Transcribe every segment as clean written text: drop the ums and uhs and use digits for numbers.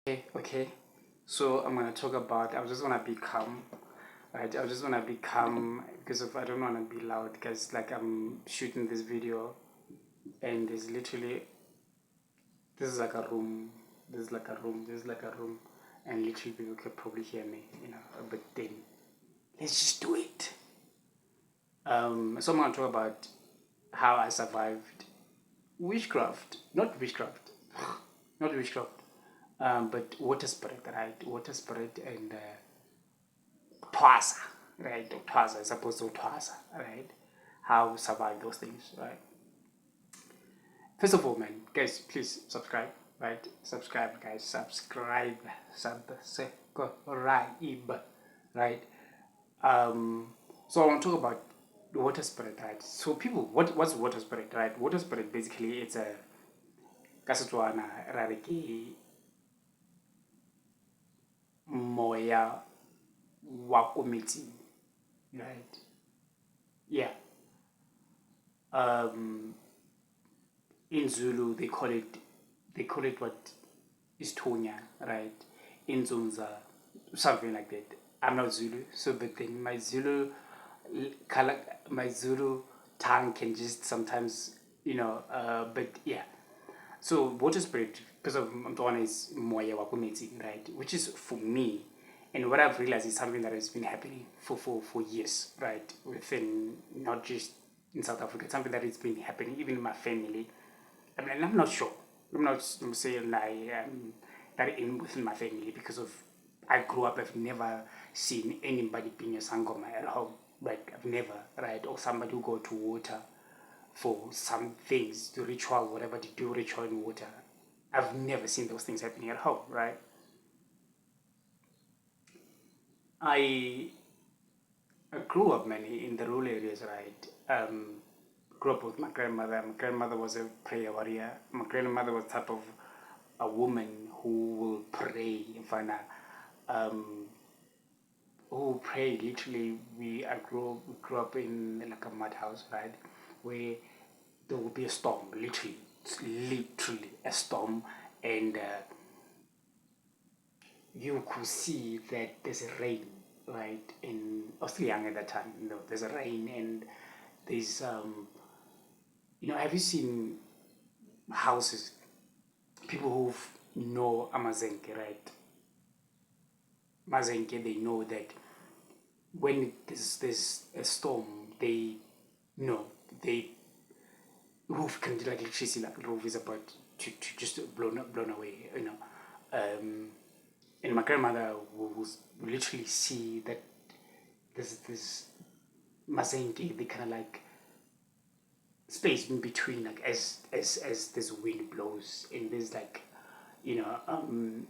Okay. So I'm gonna talk about. I just wanna be calm, right? I just wanna be calm because of I don't wanna be loud because like I'm shooting this video and there's literally this is like a room. This is like a room. This is like a room, and literally people can probably hear me, But then let's just do it. So I'm gonna talk about how I survived witchcraft, not witchcraft, not witchcraft, but water spirit, right? Water spirit and Twasa, right? Twasa, as opposed to Twasa, right? How to survive those things, right? First of all, man, guys, please subscribe, right? Subscribe, guys, subscribe, right? Um, so I want to talk about the water spirit, right? So people, what's water spirit, right? Water spirit basically it's a ka Setswana ra re ke moya wa ko metsing, right? Yeah. Um, in Zulu they call it what is Tonya, right? In Zunza, something like that. I'm not Zulu, so but then color, my Zulu tongue can just sometimes, but yeah. So water spirit, because of Mtwana is moya wakumeti, right? Which is for me, and what I've realized is something that has been happening for years, right? Within not just in South Africa, it's something that has been happening even in my family. I mean, I'm not sure. I'm saying that in within my family because of I grew up. I've never seen anybody being a sangoma at home. Like I've never, right? Or somebody who go to water for some things, the ritual, whatever to do ritual in water. I've never seen those things happening at home, right? I, I grew up many in the rural areas, right? Grew up with my grandmother. My grandmother was a prayer warrior. My grandmother was type of a woman who will pray in front of, um, who pray literally. We grew up in like a mud house, right? Where there will be a storm, literally, it's literally a storm, and you could see that there's a rain, right? In I was still young at that time, there's a rain and there's have you seen houses, people who know Amazenke, right? Mazenke, they know that when there's a storm, they know they roof can like electricity, like roof is about to just blown away, and my grandmother will literally see that there's this Mazenke, they kind of like space in between, like as this wind blows, and there's like, you know, um,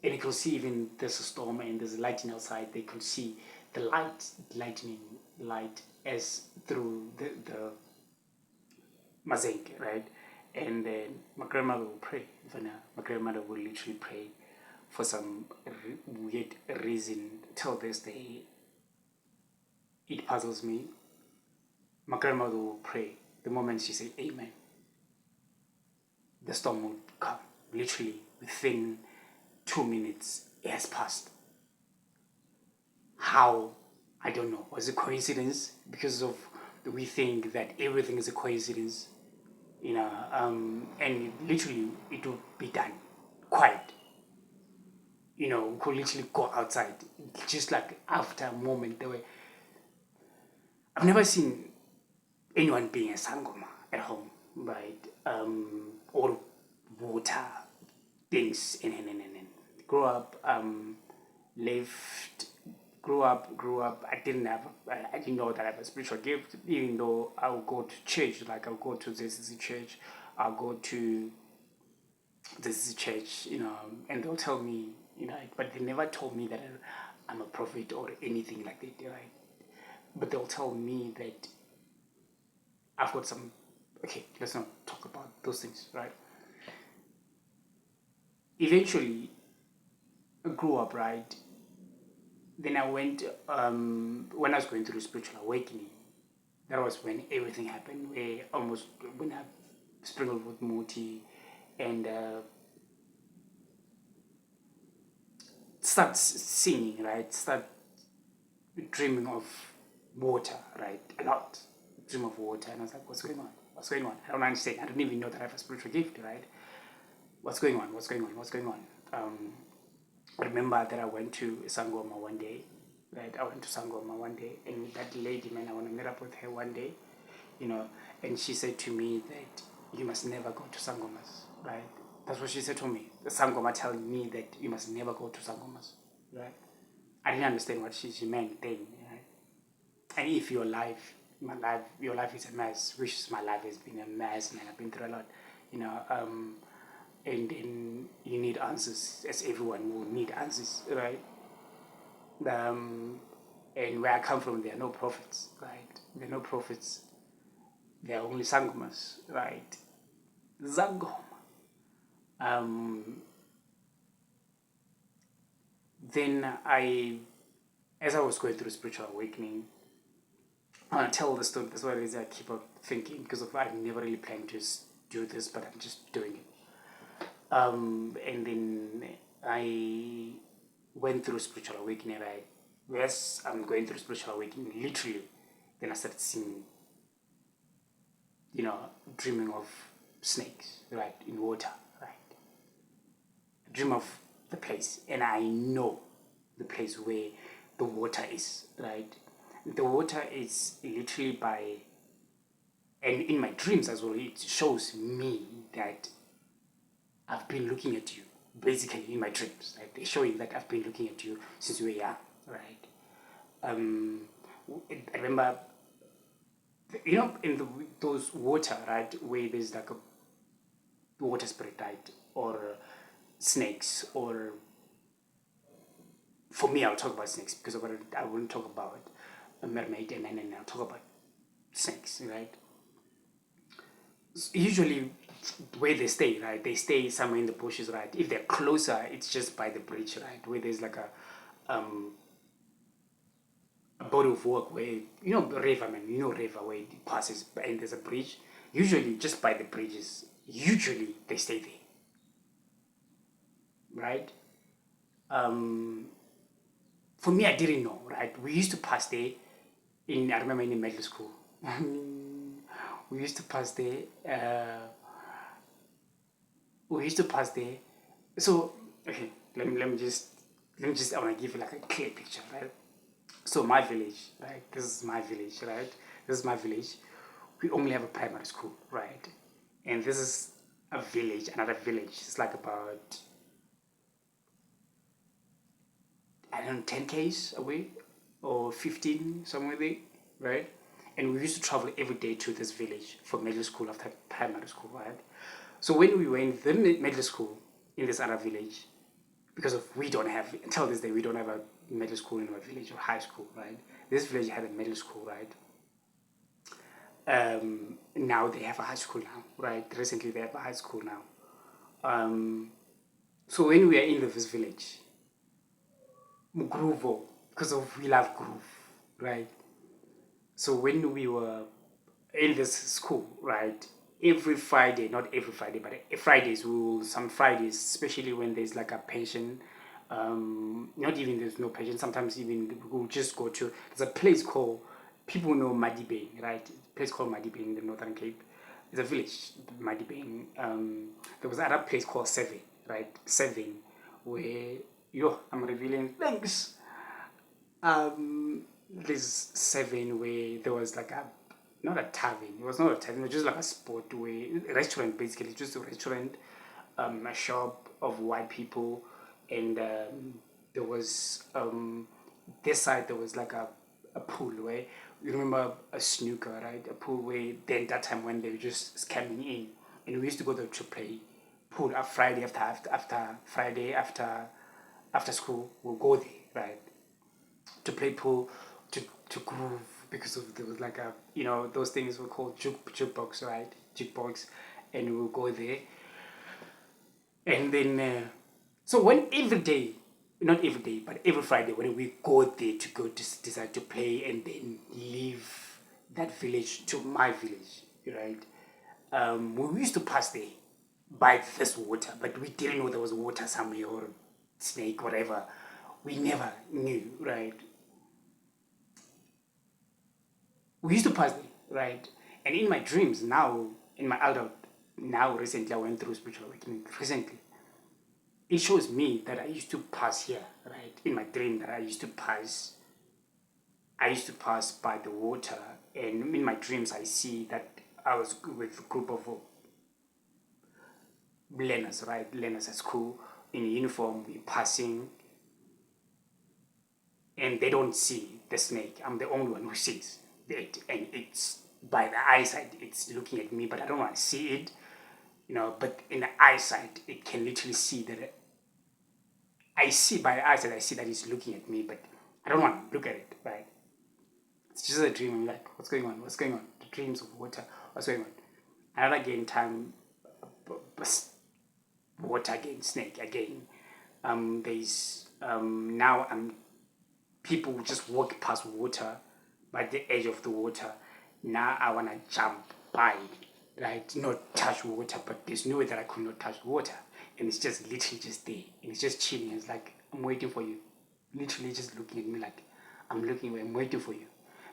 and you can see even there's a storm and there's lightning outside. They can see the lightning light as through the Mazenke, right? And then my grandmother will pray. My grandmother will literally pray for some weird reason. Till this day, it puzzles me. My grandmother will pray. The moment she say Amen, the storm will come. Literally within 2 minutes, it has passed. How? I don't know. Was it coincidence? Because of we think that everything is a coincidence, and literally it will be done quiet. We could literally go outside, just like after a moment. I've never seen anyone being a sangoma at home, right? All water things, and grew up, lived, grew up. I didn't know that I have a spiritual gift, even though I would go to church, like I'll go to this church, I'll go to this church, and they'll tell me, but they never told me that I'm a prophet or anything like that, right? But they'll tell me that I've got some. Okay, let's not talk about those things, right? Eventually, I grew up, right? Then I went, when I was going through spiritual awakening, that was when everything happened, where almost when I sprinkled with Muti and start singing, right? Start dreaming of water, right? A lot. Dream of water. And I was like, what's going on? What's going on? I don't understand. I don't even know that I have a spiritual gift, right? What's going on? What's going on? What's going on? I remember that I went to Sangoma one day, right? I went to Sangoma one day, and that lady, man, I want to meet up with her one day, and she said to me that you must never go to Sangomas, right? That's what she said to me. The Sangoma telling me that you must never go to Sangomas, right? I didn't understand what she meant then, right? And if your life is a mess, which is my life has been a mess, man, I've been through a lot, and you need answers, as everyone will need answers, right? And where I come from, there are no prophets, right? There are no prophets. There are only sangomas, right? Zangoma. Then as I was going through spiritual awakening, I want to tell the story. That's why it is I keep on thinking, because I never really planned to do this, but I'm just doing it. And then I went through spiritual awakening, right? Yes, I'm going through spiritual awakening, literally. Then I started seeing, dreaming of snakes, right, in water, right? Dream of the place, and I know the place where the water is, right? The water is literally and in my dreams as well, it shows me that I've been looking at you, basically in my dreams. Like they're showing that I've been looking at you since you were young, right? I remember, in those water, right, where there's like a water spirit, right, or snakes, or for me, I'll talk about snakes because I wouldn't talk about a mermaid, and then I'll talk about snakes, right? Usually where they stay, right? They stay somewhere in the bushes, right? If they're closer, it's just by the bridge, right? Where there's like a body of work where, river, man, river where it passes and there's a bridge. Usually just by the bridges, usually they stay there, right? For me, I didn't know, right? We used to pass there I remember in middle school. We used to pass there. So, okay, I want to give you like a clear picture, right? So my village, right? This is my village, right? This is my village. We only have a primary school, right? And this is a village, another village. It's like about, I don't know, 10 k's away or 15, somewhere there, right? And we used to travel every day to this village for middle school after primary school, right? So when we were in the middle school in this other village, because we don't have, until this day, we don't have a middle school in our village or high school, right? This village had a middle school, right? Now they have a high school now, right? Recently they have a high school now. So when we are in this village, Mugruvo, because we love groove, right? So when we were in this school, right, every Friday, not every Friday, but Fridays, some Fridays, especially when there's like a pension, not even there's no pension, sometimes even we'll just go to, there's a place called, people know Madibeng, right? A place called Madibeng in the Northern Cape. It's a village, Madibeng. There was another place called Seven, right? Seven, where, I'm revealing things. There's Seven where there was like not a tavern. It was not a tavern. It was just like a sport a restaurant basically, just a restaurant, a shop of white people, and there was this side there was like a pool where you remember a snooker, right? A pool where then that time when they were just scamming in, and we used to go there to play pool. Friday after Friday after school, we'll go there, right? To play pool, to groove, because there was like those things were called jukebox, right? Jukebox, and we'll go there, and then so when every day, not every day, but every Friday when we go there to decide to play and then leave that village to my village, right? We used to pass there by this water, but we didn't know there was water somewhere or snake, whatever. we never knew, right? We used to pass there, right? And in my dreams now, in my adult, now recently I went through spiritual awakening recently. It shows me that I used to pass here, right? In my dream that I used to pass by the water, and in my dreams I see that I was with a group of learners, right? Learners at school in uniform, we passing, and they don't see the snake. I'm the only one who sees it, and it's by the eyesight, it's looking at me, but I don't want to see it, But in the eyesight, it can literally see that I see by the eyesight, I see that it's looking at me, but I don't want to look at it, right? It's just a dream. I'm like, what's going on? What's going on? The dreams of water. What's going on? Another again time, water again, snake again. There's now people just walk past water, by the edge of the water. Now I wanna jump by, right? Not touch water, but there's no way that I could not touch water, and it's just literally just there, and it's just chilling. It's like I'm waiting for you, literally just looking at me like I'm waiting for you.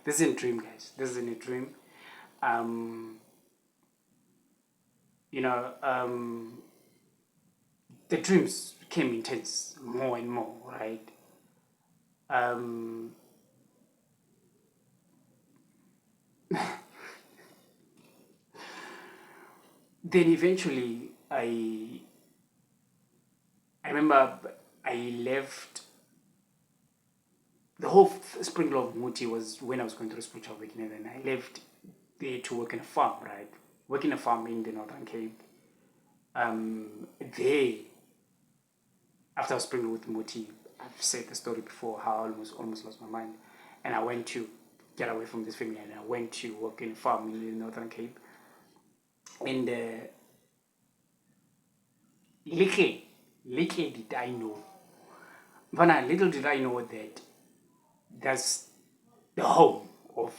This isn't a dream, guys. This isn't a dream. Um, you know, the dreams became intense more and more, right? Um, then eventually, I remember I left. The whole sprinkle of Muti was when I was going through spiritual awakening, and I left there to work in a farm, right? Work in a farm in the Northern Cape. There, after I was sprinkled with Muti, I've said the story before how I almost lost my mind, and I went to get away from this family, and I went to work in a farm in the Northern Cape, and little did I know, Vana, little did I know that that's the home of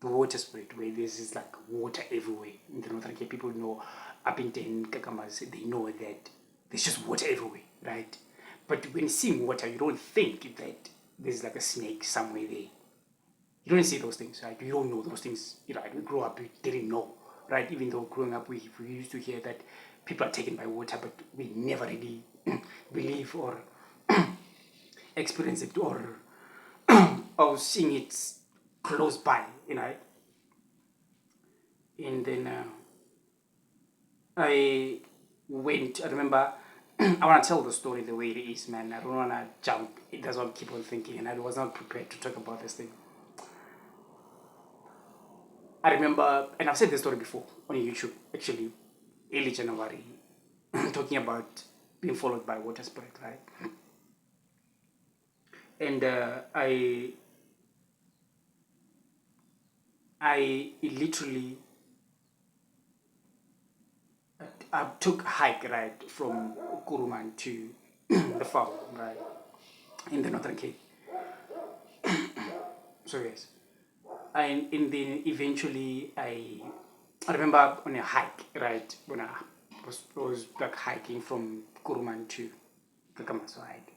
the water spirit, where there's just like water everywhere in the Northern Cape. People know up in ten Kakamas, they know that there's just water everywhere, right? But when seeing water, you don't think that there's like a snake somewhere there. You don't see those things, right? You don't know those things. Right? We grew up, we didn't know, right? Even though growing up, we used to hear that people are taken by water, but we never really believe or experience it or seeing it close by, And then I I remember, I want to tell the story the way it is, man. I don't want to jump. It doesn't keep on thinking, and I was not prepared to talk about this thing. I remember, and I've said this story before on YouTube, actually, early January, talking about being followed by water spirit, right? And I literally I took a hike, right, from Kuruman to the farm, right, in the Northern Cape. So yes, and then eventually I remember on a hike, right, when I was like hiking from Kuruman to Kakamas, right.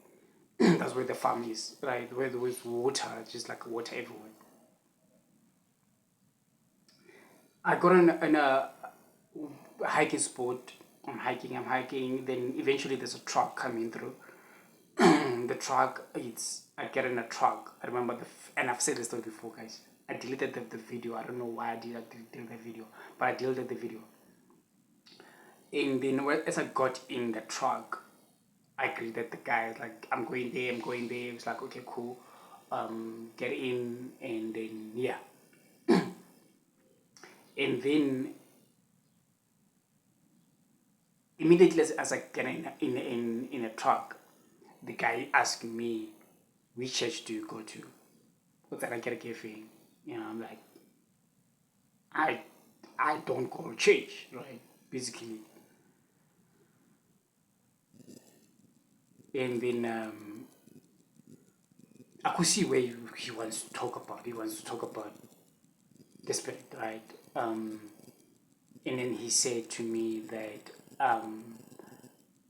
That's where the farm is, right, where there was water, just like water everywhere. I got in a hiking spot. I'm hiking. Then eventually there's a truck coming through. The truck, I get in a truck. I remember and I've said this story before, guys. I deleted the video. I don't know why I deleted the video, but I deleted the video. And then as I got in the truck, I greeted the guy like, I'm going there. He was like, okay, cool. Get in, and then yeah, and then immediately as I get in a truck, the guy asked me, which church do you go to? What's that I get a cafe? I'm like, I I don't go to church, right? Basically. And then I could see where he wants to talk about. He wants to talk about the spirit, right? And then he said to me that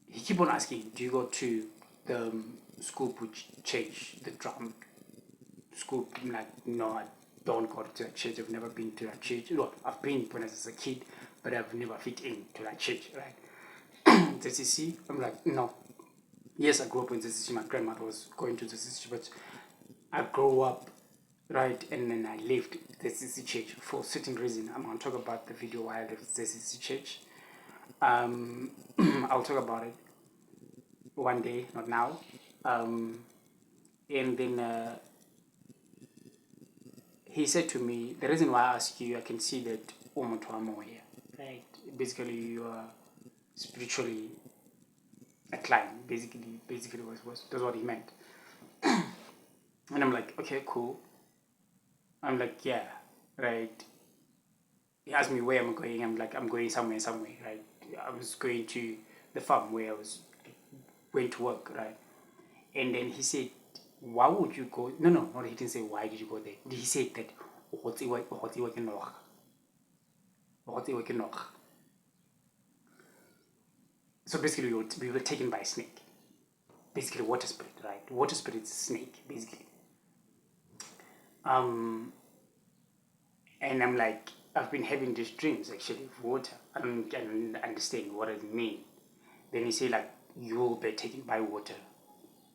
he keep on asking, do you go to the school would change the drum. School, I'm like, no, I don't go to that church. I've never been to that church. Well, I've been when I was a kid, but I've never fit into that church, right? The CC, I'm like, no. Yes, I grew up in the CC. My grandmother was going to the CC, but I grew up, right, and then I left the CC church for a certain reason. I'm going to talk about the video why I left the CC church. I'll talk about it one day, not now. And then he said to me, the reason why I ask you, I can see that here, right? Basically, you are spiritually inclined. Basically that's what he meant. And I'm like, okay, cool. I'm like, yeah, right. He asked me where I'm going. I'm like, I'm going somewhere, right? I was going to the farm where I was going to work, right? And then he said, why would you go? No, he didn't say why did you go there. He said that so basically we were taken by a snake. Basically water spirit, right? Water spirit is a snake, basically. And I'm like, I've been having these dreams actually of water. I don't understand what it means. Then he said like, you will be taken by water.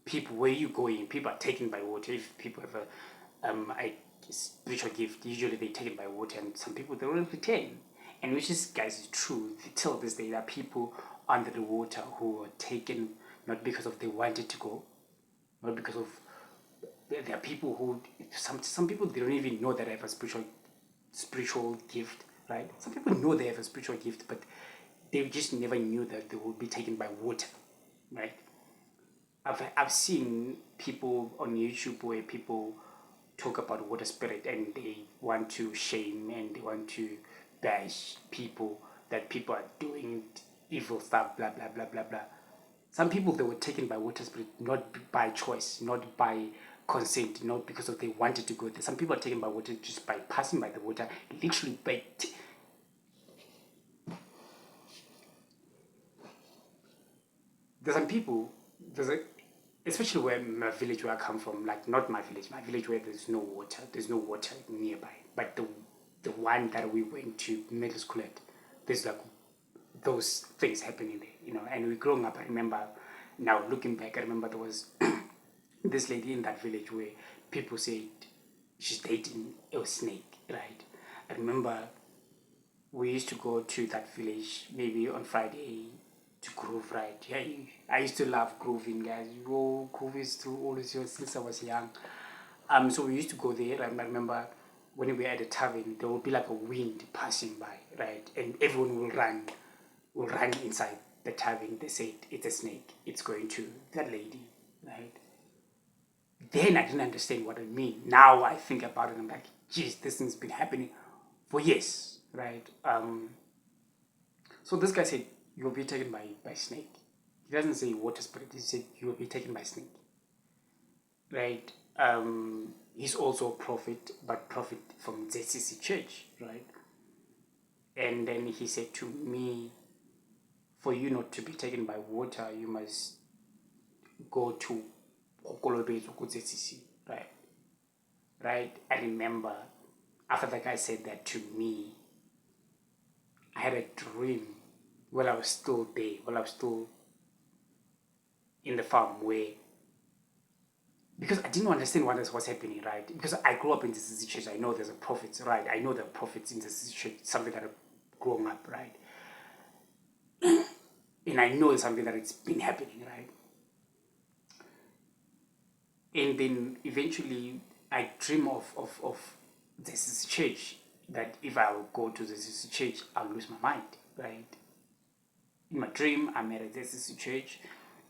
People, where you going? People are taken by water. If people have a spiritual gift, usually they're taken by water, and some people they don't return. And which is, guys, is true. Till this day, there are people under the water who are taken not because of they wanted to go, not because of. There are people who some people they don't even know that they have a spiritual gift, right? Some people know they have a spiritual gift, but they just never knew that they would be taken by water, right? I've seen people on YouTube where people talk about water spirit and they want to shame and they want to bash people that people are doing evil stuff, blah blah blah blah blah. Some people they were taken by water spirit not by choice, not by consent, not because of they wanted to go there. Some people are taken by water just by passing by the water, literally by. There's some people. Especially where my village where I come from, like not my village where there's no water nearby. But the one that we went to middle school at, there's like those things happening there. And we growing up, I remember, now looking back, I remember there was this lady in that village where people said she's dating a snake, right? I remember we used to go to that village maybe on Friday to groove, right? Yeah, I used to love grooving, guys. Groove is through always since I was young. So we used to go there. I remember when we were at the tavern, there would be like a wind passing by, right? And everyone will run inside the tavern. They said it's a snake. It's going to that lady, right? Then I didn't understand what it mean. Now I think about it. I'm like, geez, this thing's been happening for years, right? So this guy said, you'll be taken by snake. He doesn't say water spirit. He said, you'll be taken by snake. Right? He's also a prophet, but prophet from ZCC Church, right? And then he said to me, for you not to be taken by water, you must go to ZCC, right? Right? I remember after the guy said that to me, I had a dream while I was still there, while I was still in the farm where because I didn't understand what was happening, right? Because I grew up in this church, I know there's a prophet, right? I know there are prophets in this church, something that I've grown up, right? And I know it's something that it's been happening, right? And then eventually I dream of this church that if I will go to this church, I'll lose my mind, right? In my dream, I'm at this church,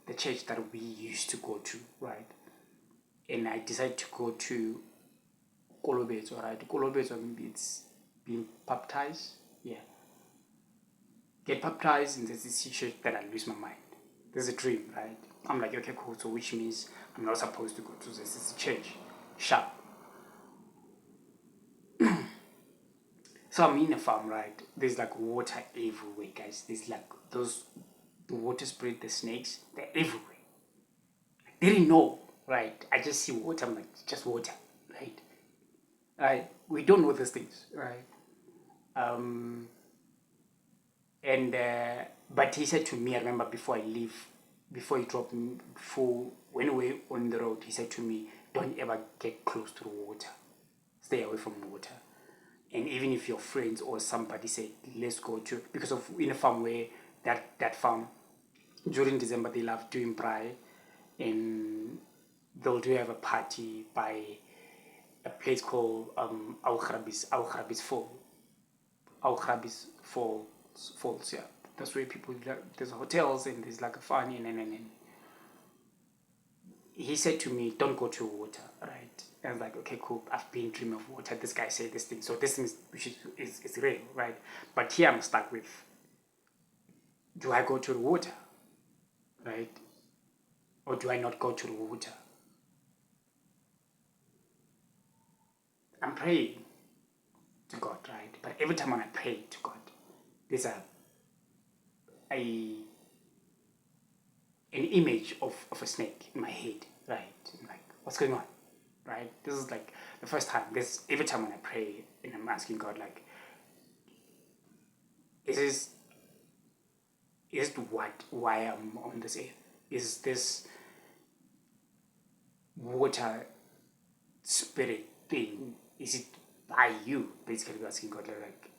the church that we used to go to, right? And I decided to go to Kolobezo, right? Kolobezo means being baptized. Yeah. Get baptized in this church, then I lose my mind. There's a dream, right? I'm like, okay, cool. So which means I'm not supposed to go to this church. Sharp. So I'm in a farm, right? There's like water everywhere, guys. There's like the water spirit, the snakes, they're everywhere. didn't know, right? I just see water, I'm like, just water, right? Right? We don't know these things, right? Um, and but he said to me, I remember before I leave, before he dropped me, before when we were on the road, he said to me, don't ever get close to the water. Stay away from water. And even if your friends or somebody say, let's go to, because of in a farm where that farm during December they love doing braai, and they'll do have a party by a place called Au Fall. Falls, yeah. That's where people, there's hotels and there's like a fun, and he said to me, don't go to water, right? And I was like, okay, cool. I've been dreaming of water. This guy said this thing. So this thing is real, right? But here I'm stuck with, do I go to the water, right? Or do I not go to the water? I'm praying to God, right? But every time when I pray to God, there's a an image of a snake in my head, right? I'm like, what's going on? Right? This is like the first time. This every time when I pray and I'm asking God, like, is this what why I'm on this earth? Is this water spirit thing? Is it by you? Basically asking God, like,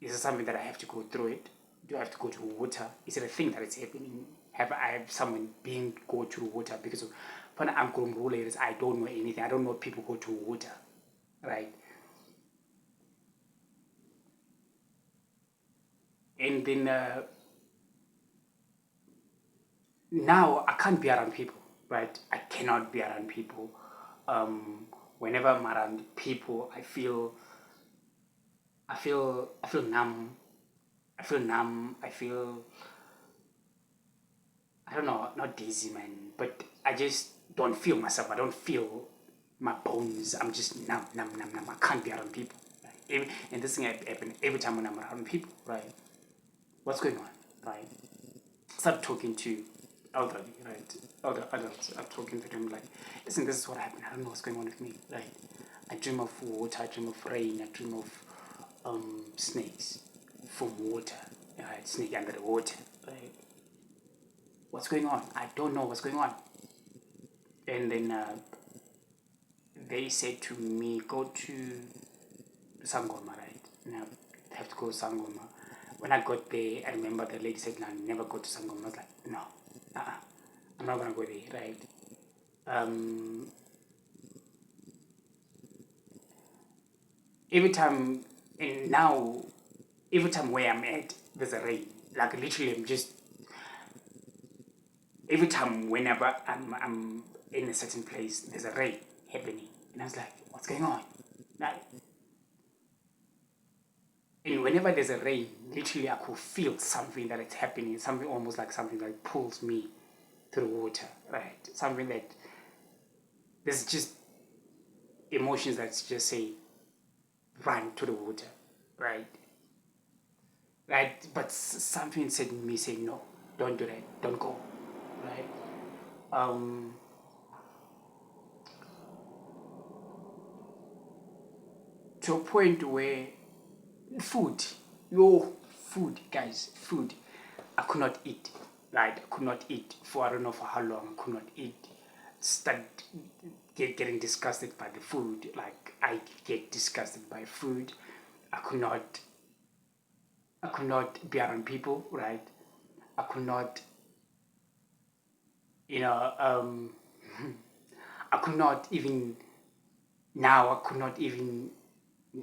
is it something that I have to go through it? Do I have to go to water? Is it a thing that is happening? Have I have someone being go to water? Because of, when I'm going rulers, I don't know anything. I don't know people go to water, right? And then now I can't be around people, right? I cannot be around people. Whenever I'm around people, I feel numb. I feel numb. I don't know, not dizzy, man, but I just don't feel myself. I don't feel my bones. I'm just numb, numb, numb, numb. I can't be around people. Right? And this thing happens every time when I'm around people, right? What's going on, right? Start talking to elderly, right? Other adults. I'm talking to them like, listen, this is what happened. I don't know what's going on with me, right? I dream of water. I dream of rain. I dream of snakes from water, right? Snake under the water, right? What's going on? I don't know what's going on. And then they said to me, go to Sangoma, right? And I have to go to Sangoma. When I got there, I remember the lady said, no, never go to Sangoma. I was like, no, I'm not going to go there, right? Um, every time, and now, every time where I'm at, there's a rain. Like literally, I'm just, every time whenever I'm in a certain place, there's a rain happening. And I was like, what's going on? Like, and whenever there's a rain, literally I could feel something that is happening, something almost like something that pulls me to the water, right? Something that there's just emotions that just say, run to the water, right? Right? But something said me say, no, don't do that, don't go, right? Um, to a point where food, yo, food, guys, food, I could not eat, right? I could not eat for I don't know for how long. I could not eat. Start getting disgusted by the food. Like I get disgusted by food. I could not. I could not be around people, right? I could not, you know, I could not even now. I could not even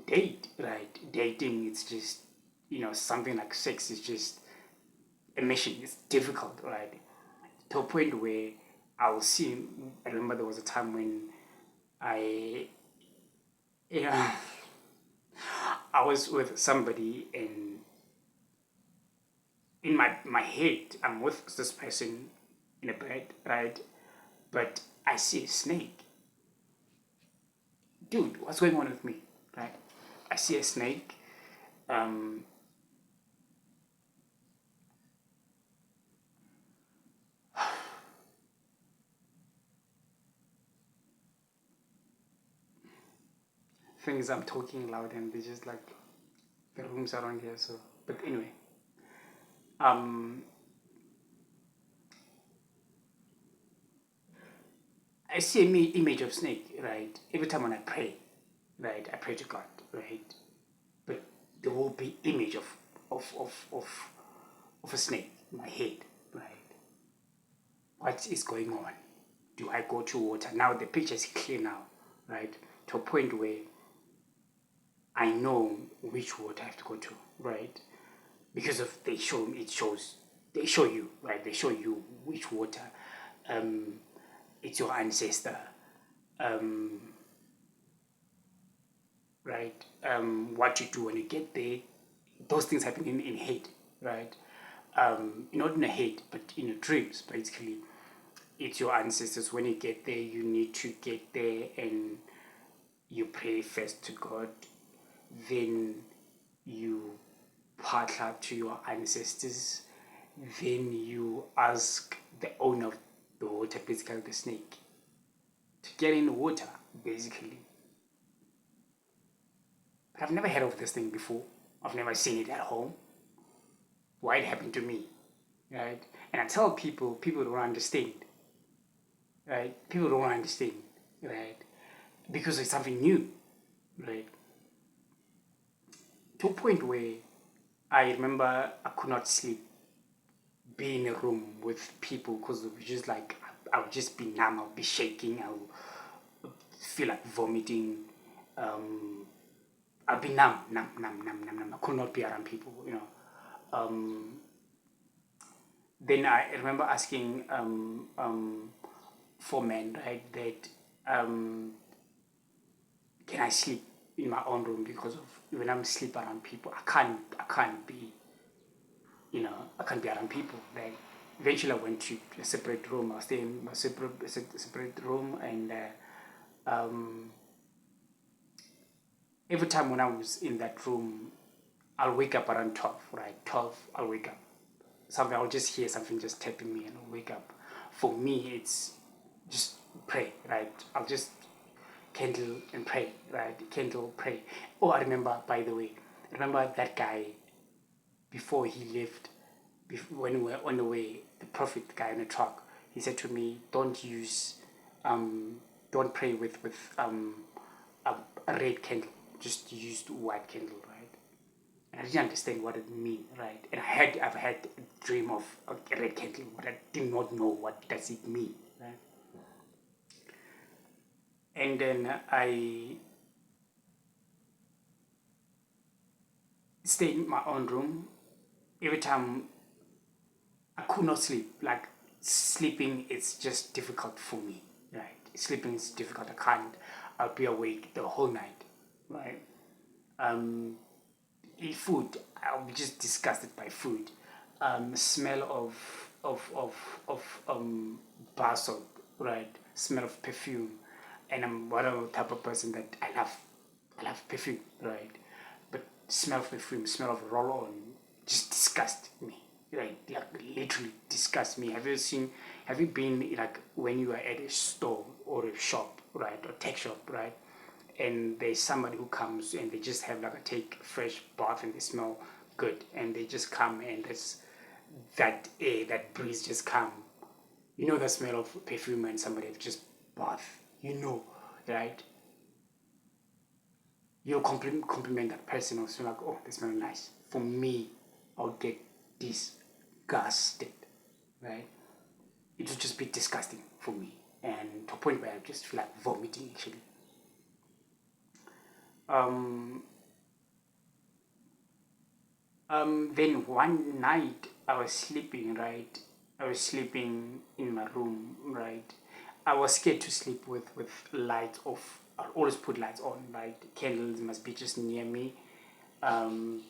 date, right? Dating, it's just, something like sex is just a mission. It's difficult, right? To a point where I will see. I remember there was a time when I, you know, I was with somebody, and in my head, I'm with this person in a bed, right? But I see a snake. Dude, what's going on with me, right? I see a snake. Um, things I'm talking loud and they just like the rooms around here. So, but anyway, um, I see a image of snake, right? Every time when I pray, right, I pray to God, right? But there will be image of of of of a snake in my head, right? What is going on? Do I go to water? Now the picture is clear now, right? To a point where I know which water I have to go to, right? Because of they show they show you, right? They show you which water um, it's your ancestor, um, right? What you do when you get there, those things happen in head, right? Not in a head, but in your dreams, basically. It's your ancestors. When you get there, you need to get there and you pray first to God, then you partner to your ancestors, then you ask the owner of the water, basically the snake, to get in the water, basically. But I've never heard of this thing before. I've never seen it at home. Why it happened to me, right? And I tell people, people don't understand, right? People don't understand, right? Because it's something new, right? To a point where I remember I could not sleep, be in a room with people because it was just like I would just be numb, I would be shaking, I would feel like vomiting. Um, I'd be numb. I could not be around people, you know. Um, then I remember asking for men, right, that can I sleep in my own room because of when I'm sleep around people, I can't be, I can't be around people. Like eventually, I went to a separate room. I stayed in a separate room, and um, every time when I was in that room, I'll wake up around 12. Right, 12. I'll wake up. Something I'll just hear something just tapping me, and I'll wake up. For me, it's just pray. Right, I'll just candle and pray. Right, candle pray. Oh, I remember. By the way, remember that guy before he left, when we were on the way, the prophet guy in the truck, he said to me, don't pray with a, a red candle, just use white candle, right? And I didn't understand what it mean, right? And I've had a dream of a red candle, but I did not know what does it mean, right? And then I stayed in my own room. Every time I could not sleep. Like sleeping, it's just difficult for me. Right, sleeping is difficult. I can't. I'll be awake the whole night. Right. Um, Eat food. I'll be just disgusted by food. Smell of bar soap. Right. Smell of perfume. And I'm one of the type of person that I love perfume. Right. But smell of perfume, smell of roll on, just disgust me. Like literally disgust me. Have you been like when you are at a store or a shop, right, or tech shop, right, and there's somebody who comes and they just have like a take fresh bath and they smell good and they just come and there's that air, that breeze just come. You know the smell of perfume and somebody have just bath. You know, right? You compliment that person or so like, oh, they smell nice. For me, I'll get disgusted, right? It would just be disgusting for me, and to a point where I just feel like vomiting actually. Um, then one night I was sleeping, right? I was sleeping in my room, right? I was scared to sleep with lights off. I always put lights on, right? Candles must be just near me. Um,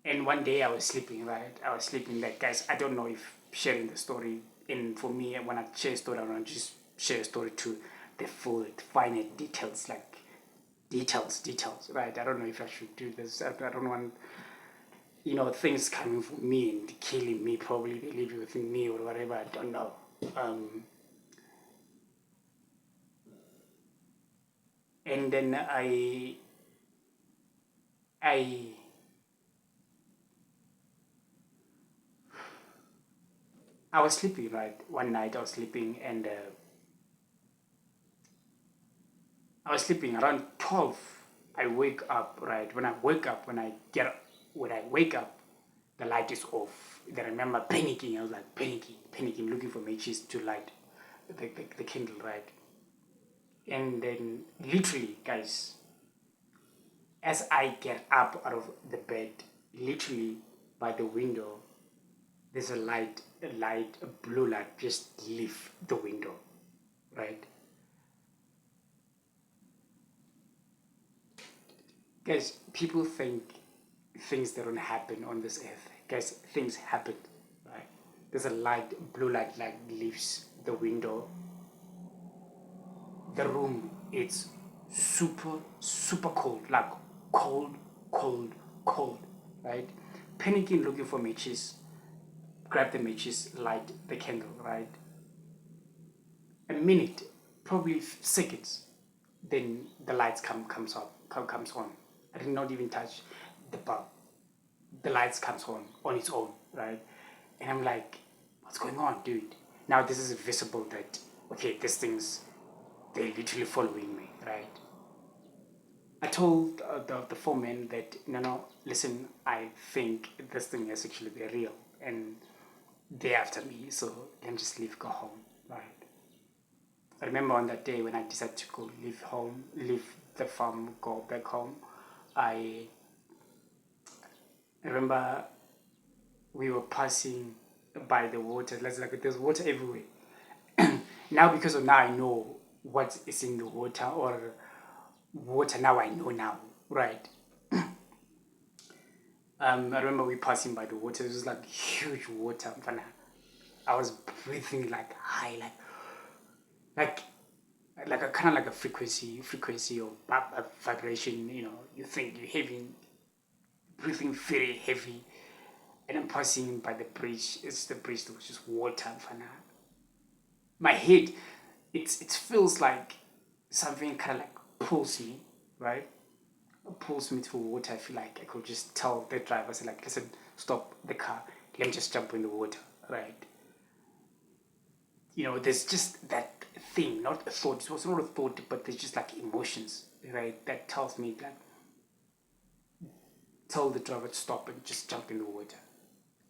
and one day I was sleeping, right? I was sleeping like, guys, I don't know if sharing the story, and for me, when I share a story, I want to just share a story to the full, finer details, like details, right? I don't know if I should do this. I don't want, things coming from me and killing me, probably they live with me or whatever, I don't know. Um, And then I I was sleeping, right? One night I was sleeping, and I was sleeping around 12. I wake up, right? When I wake up, the light is off. Then I remember panicking. I was like panicking, looking for matches to light the candle, right? And then literally, guys, as I get up out of the bed, literally by the window, there's a blue light just leave the window, right? Guys, people think things that don't happen on this earth. Guys, things happen, right? There's a blue light, like leaves the window. The room, it's super cold, like cold, cold, cold, right? Panicking, looking for matches, grab the matches, light the candle, right? A minute, probably seconds, then the lights comes on. I did not even touch the bulb. The lights comes on its own, right? And I'm like, what's going on, dude? Now this is visible that okay, these things, they're literally following me, right? I told the foreman that no, listen, I think this thing is actually very real, and they're after me, so let me just leave, go home, right? I remember on that day when I decided to go leave home, leave the farm, go back home. I remember we were passing by the water. Like there's water everywhere. Now because of now I know what is in the water, or water now I know now, right? I remember we passing by the water. It was like huge water. I was breathing like high, like like a kind of like a frequency of vibration. You know, you think you're having breathing very heavy, and I'm passing by the bridge. It's the bridge that was just water. My head, it feels like something kind of like pulls me, right? Pulls me to water. I feel like I could just tell the driver, say like, listen, stop the car. Let me just jump in the water, right? You know, there's just that thing, not a thought. It was not a thought, but there's just like emotions, right? That tells me that tell the driver to stop and just jump in the water.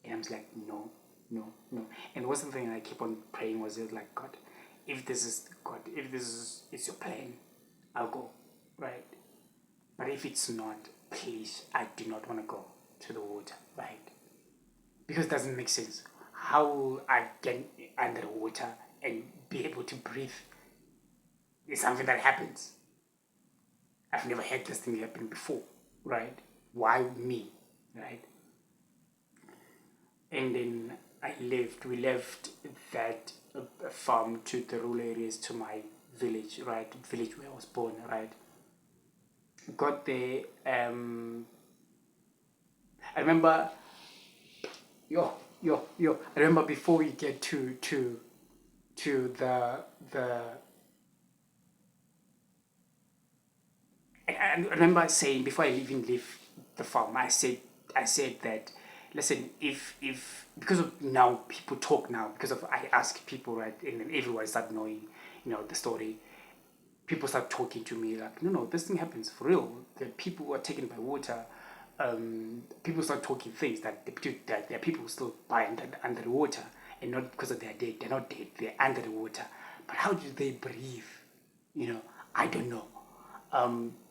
And I was like, no, no, no. And what's the thing I keep on praying was it like, God, if this is God, if is your plan, I'll go, right? But if it's not, please, I do not want to go to the water, right? Because it doesn't make sense. How will I get under the water and be able to breathe? It's something that happens. I've never had this thing happen before, right? Why me, right? And then we left that farm to the rural areas to my village, right? Village where I was born, right? Got there. I remember, yo. I remember before we get to the. I remember saying before I even leave the farm, I said that, listen, if because of now people talk now because of I ask people, right, and then everyone start knowing, the story. People start talking to me like, no, this thing happens for real. The people who are taken by water. People start talking things that there are people who still buy under the water, and not because of their dead. They're not dead. They're under the water. But how do they breathe? I don't know.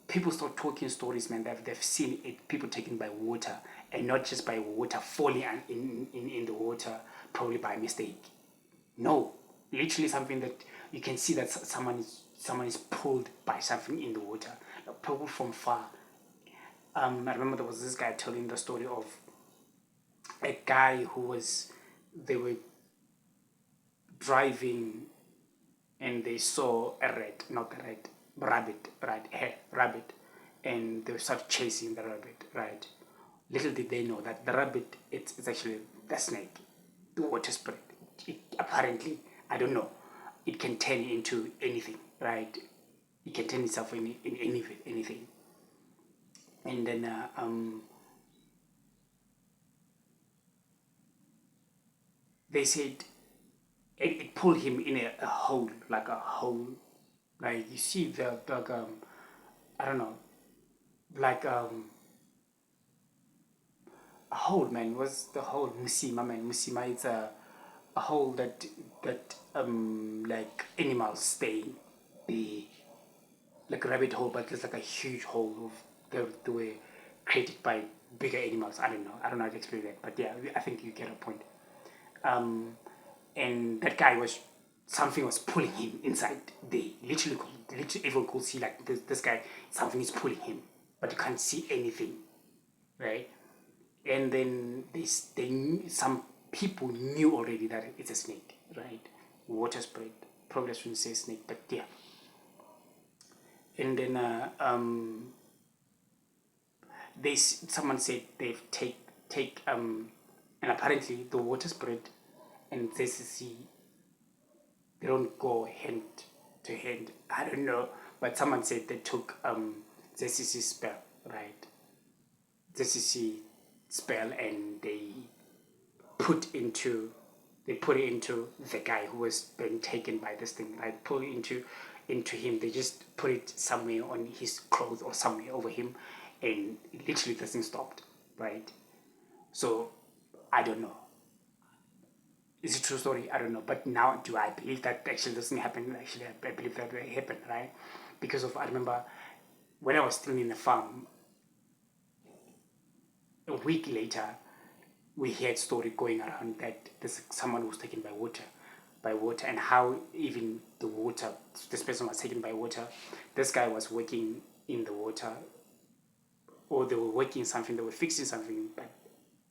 People start talking stories, man. They've seen it, people taken by water, and not just by water falling in the water, probably by mistake. No, literally something that you can see that someone is pulled by something in the water, probably from far. I remember there was this guy telling the story of a guy they were driving and they saw a rat, not a rat, rabbit, right, rabbit, and they started chasing the rabbit, right. Little did they know that the rabbit, it's actually the snake, the water spirit. Apparently, I don't know, it can turn into anything, right? It can turn itself in anything. And then they said it pulled him in a hole, like a hole, like you see the like I don't know, like a hole, man. Was the hole musima, man? Musima is a hole that like animals stay in. The like a rabbit hole, but it's like a huge hole of the way created by bigger animals. I don't know how to explain that, but yeah, I think you get a point. Um, and that guy was something was pulling him inside. They literally everyone could see like this guy, something is pulling him, but you can't see anything, right? And then some people knew already that it's a snake, right? Water spread. Probably I shouldn't say snake, but yeah. And then someone said they've take and apparently the water spread and ZCC, they don't go hand to hand. I don't know, but someone said they took ZCC spell, right? ZCC spell, and they put it into the guy who was being taken by this thing, right? Put it into him. They just put it somewhere on his clothes or somewhere over him, and literally the thing stopped, right? So I don't know. Is it a true story? I don't know. But now, do I believe that actually this thing happened? Actually, I believe that it happened, right? Because of, I remember when I was still in the farm, a week later, we heard story going around that there's someone was taken by water, and how even the water, this person was taken by water. This guy was working in the water, or they were working something, they were fixing something, but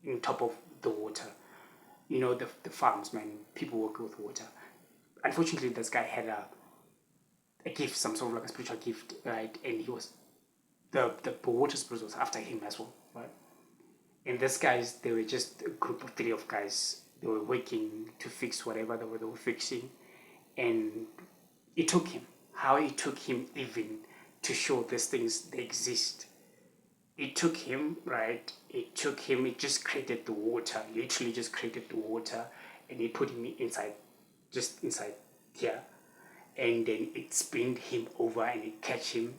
in top of the water. You know, the farms, man, people work with water. Unfortunately, this guy had a gift, some sort of like a spiritual gift, right? And he was, the water spirit was after him as well, right? And these guys, they were just a group of three of guys. They were working to fix whatever they were fixing. And it took him, how it took him even to show these things they exist. It took him, right? It just created the water, literally just created the water, and it put him inside, just inside here. And then it spinned him over and it catch him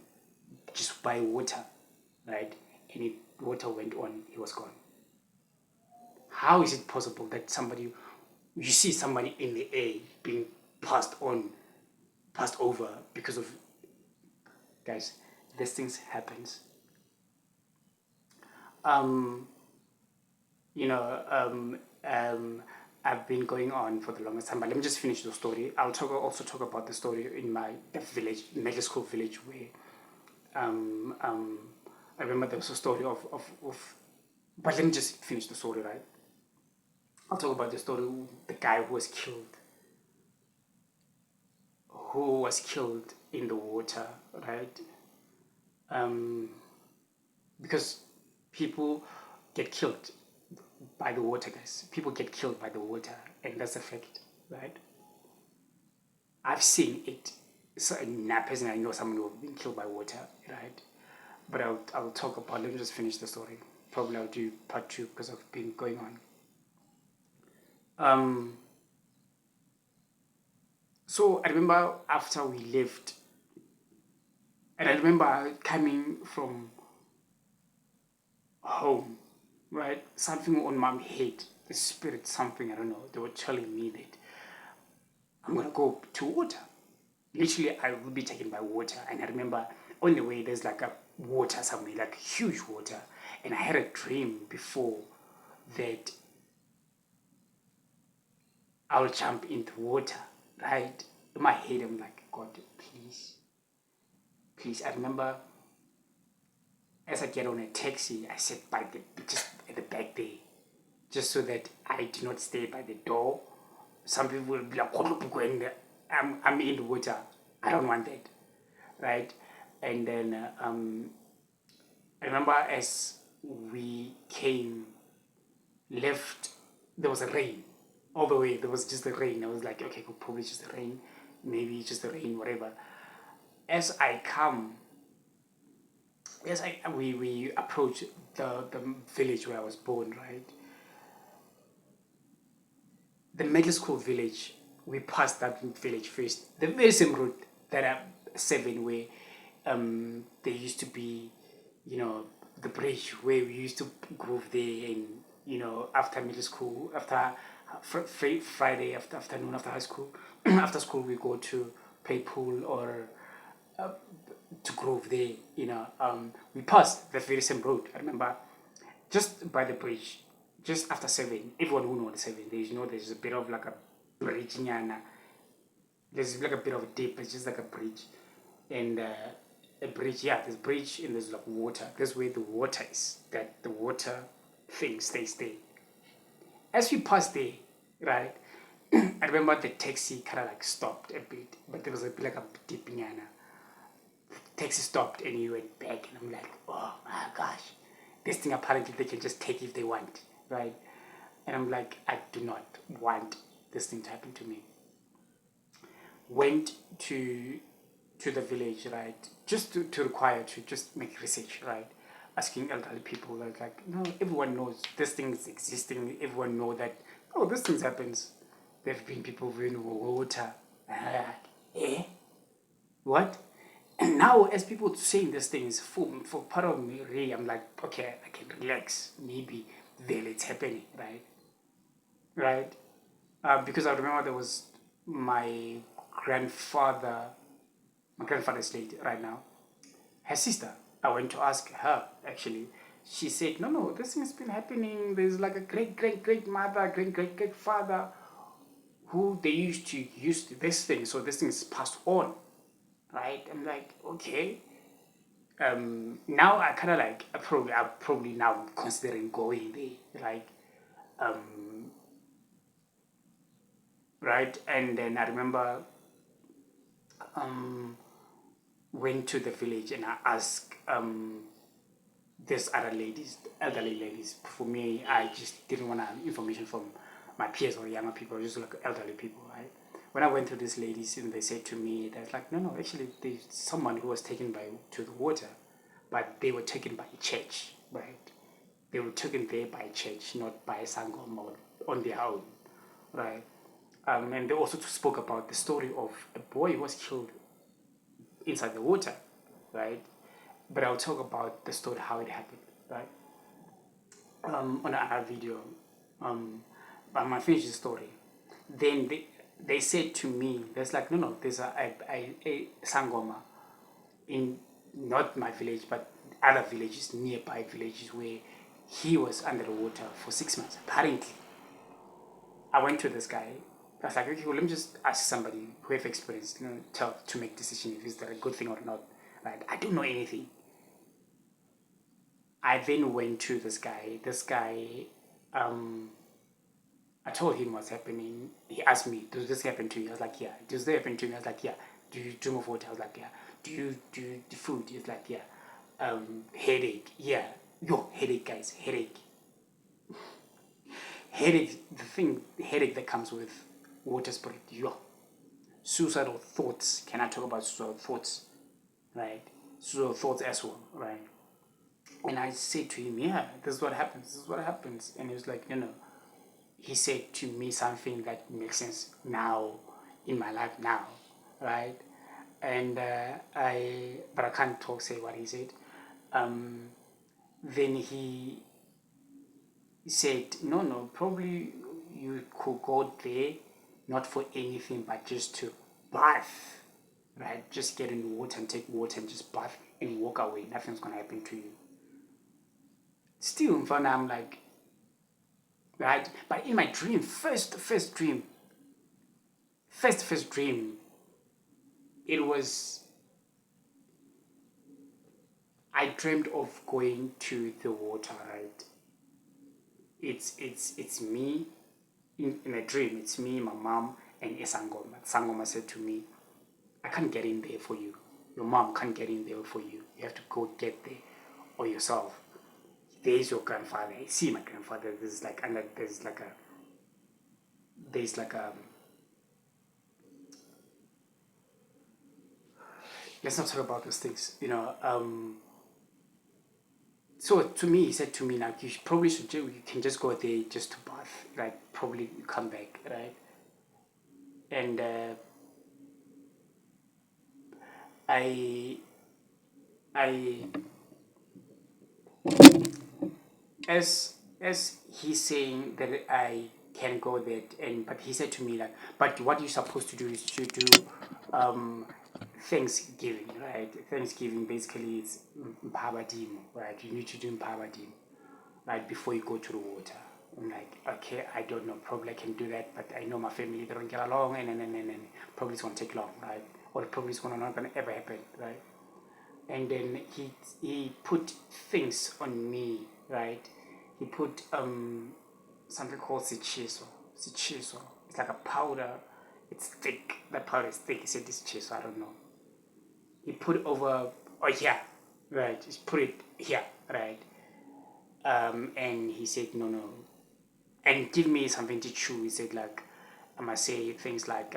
just by water, right? And water went on, he was gone. How is it possible that you see somebody in the air being passed over because of, guys, these things happens. Um, you know, I've been going on for the longest time, but let me just finish the story. Also talk about the story in my village, middle school village, where um, um, I remember there was a story of, but let me just finish the story, right? I'll talk about the story, the guy who was killed in the water, right? Um, because people get killed by the water, guys. People get killed by the water, and that's a fact, right? I've seen it. So, personally, I know someone who has been killed by water, right? But I'll talk about. Let me just finish the story. Probably I'll do part two because I've been going on. Um, so I remember after we left, and I remember coming from home, right? Something on my head, the spirit, something, I don't know. They were telling me that I'm gonna go to water. Literally, I will be taken by water. And I remember on the way, there's like a water somewhere, like huge water. And I had a dream before that I'll jump into water, right? In my head, I'm like, God, please, please. I remember as I get on a taxi, I sit by just at the back there, just so that I do not stay by the door. Some people will be like, I'm in the water. I don't want that, right? And then I remember as we left, there was a rain all the way. There was just the rain. I was like, okay, cool, probably just the rain, maybe just the rain, whatever. as I come, we approach the village where I was born, right? The middle school village, we passed that village first. The very same road that I seven where there used to be, you know, the bridge where we used to groove there, and after middle school, after Friday after afternoon after high school, after school we go to play pool or to groove there. We passed the very same road. I remember just by the bridge, just after seven. Everyone who knows the seven, there's a bit of like a bridge, there's like a bit of a dip. It's just like a bridge, and a bridge. Yeah, there's a bridge and there's like water. That's where the water is. That the water thing stays there. As we passed there, right? I remember the taxi kind of like stopped a bit, but there was like a dip. Taxi stopped and he went back, and I'm like, oh my gosh, this thing apparently they can just take if they want, right? And I'm like, I do not want this thing to happen to me. Went to the village, right? Just to require to just make research, right? Asking elderly people, like, no, everyone knows this thing is existing. Everyone know that, oh, this thing happens. There have been people in water. And I'm like, eh? What? And now, as people saying these things, for part of me, really, I'm like, okay, I can relax. Maybe there it's happening, right? Right? Because I remember there was my grandfather, my grandfather's late right now, her sister. I went to ask her, actually. She said, no, this thing's been happening. There's like a great mother, great father who they used to use this thing. So this thing is passed on, right? I'm like, okay. Now I kind of like, I'm probably now considering going there, like, right? And then I remember went to the village and I asked these other ladies, elderly ladies. For me, I just didn't want information from my peers or younger people, just like elderly people, right? When I went to these ladies and they said to me, they're like, no, actually, there's someone who was taken to the water, but they were taken by a church, right? They were taken there by a church, not by a sangam or on their own, right? And they also spoke about the story of a boy who was killed inside the water, right? But I'll talk about the story, how it happened, right? On our video. But I'm finish the story. Then they said to me, there's like, no, there's a sangoma in not my village, but other villages, nearby villages where he was under the water for 6 months. Apparently, I went to this guy. I was like, okay, well, let me just ask somebody who have experience, to make decision if it's a good thing or not. Right? I don't know anything. I then went to this guy. This guy, I told him what's happening. He asked me, does this happen to you? I was like, yeah. Does this happen to me? I was like, yeah. Do you drink of water? I was like, yeah. Do you do the food? He was like, yeah. Headache, yeah. Yo, headache, guys, headache. Headache, headache that comes with water spirit, yo. Suicidal thoughts. Can I talk about suicidal thoughts? Right? Suicidal thoughts as well, right? And I said to him, yeah, this is what happens. This is what happens. And he was like, he said to me something that makes sense now in my life now, right? And but I can't say what he said. Then he said, no, probably you could go there, not for anything, but just to bath, right? Just get in the water and take water and just bath and walk away. Nothing's gonna happen to you. Still, in front, I'm like, right? But in my dream, first dream, it was, I dreamed of going to the water, right? It's me in a dream. It's me, my mom, and a sangoma. Sangoma said to me, I can't get in there for you. Your mom can't get in there for you. You have to go get there or yourself. There's your grandfather. I see my grandfather. There's like let's not talk about those things, you know. So to me, he said to me, like, probably should do, you can just go there just to bath, like, probably come back, right? And I, I, as he's saying that I can go there, and but he said to me, like, but what you're supposed to do is to do um, Thanksgiving, right? Thanksgiving basically is mphabadimo, right? You need to do mphabadimo, right, before you go to the water. I'm like, okay, I don't know, probably I can do that, but I know my family, they don't get along, and probably it's gonna take long, right? Or probably it's gonna not gonna ever happen, right? And then he put things on me, right? He put something called sichiso. Sichiso. It's like a powder. It's thick. That powder is thick. He said this chiso. I don't know. He put it over. Oh yeah, right. Just put it here, right? And he said no, no, and give me something to chew. He said like I must say things like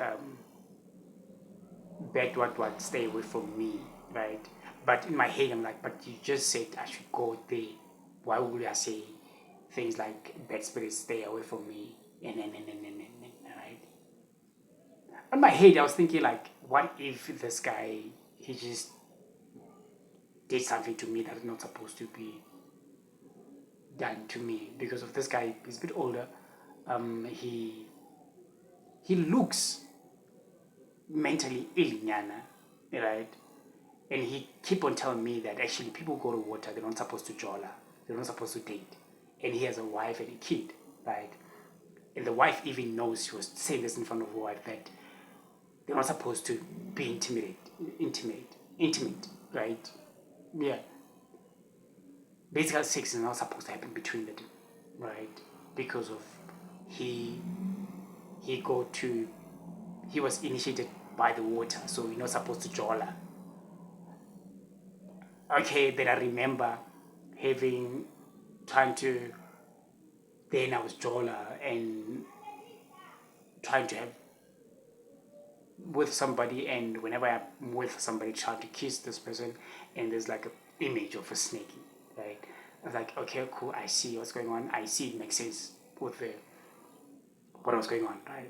bet what stay away from me, right? But in my head I'm like, but you just said I should go there. Why would I say things like bad spirits stay away from me, and right? In my head I was thinking like, what if this guy, he just did something to me that is not supposed to be done to me? Because of this guy, he's a bit older. He looks mentally ill, Nyana, right? And he keep on telling me that actually people go to water, they're not supposed to jola, they're not supposed to date. And he has a wife and a kid, right? And the wife even knows, she was saying this in front of her wife, that they're not supposed to be intimate, right? Yeah. Basically, sex is not supposed to happen between the two, right? Because of he he go to he was initiated by the water, so you're not supposed to jola. Okay, then I remember having trying to then I was jola and trying to have with somebody, and whenever I'm with somebody trying to kiss this person, and there's like an image of a snake, right? I was like, okay, cool, I see what's going on, I see it makes sense with the what was going on, right?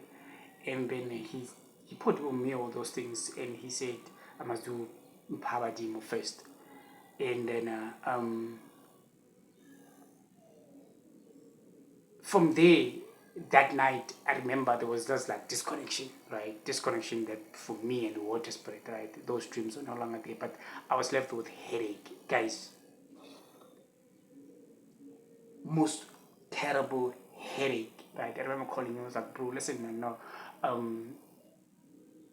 And then he put on me all those things, and he said I must do Mpabadimo first, and then from there, that night I remember there was just like disconnection, right? Disconnection, that for me and the water spirit, right? Those dreams were no longer there, but I was left with headache, guys. Most terrible headache, right? I remember calling him. I was like, bro, listen, man, no, um,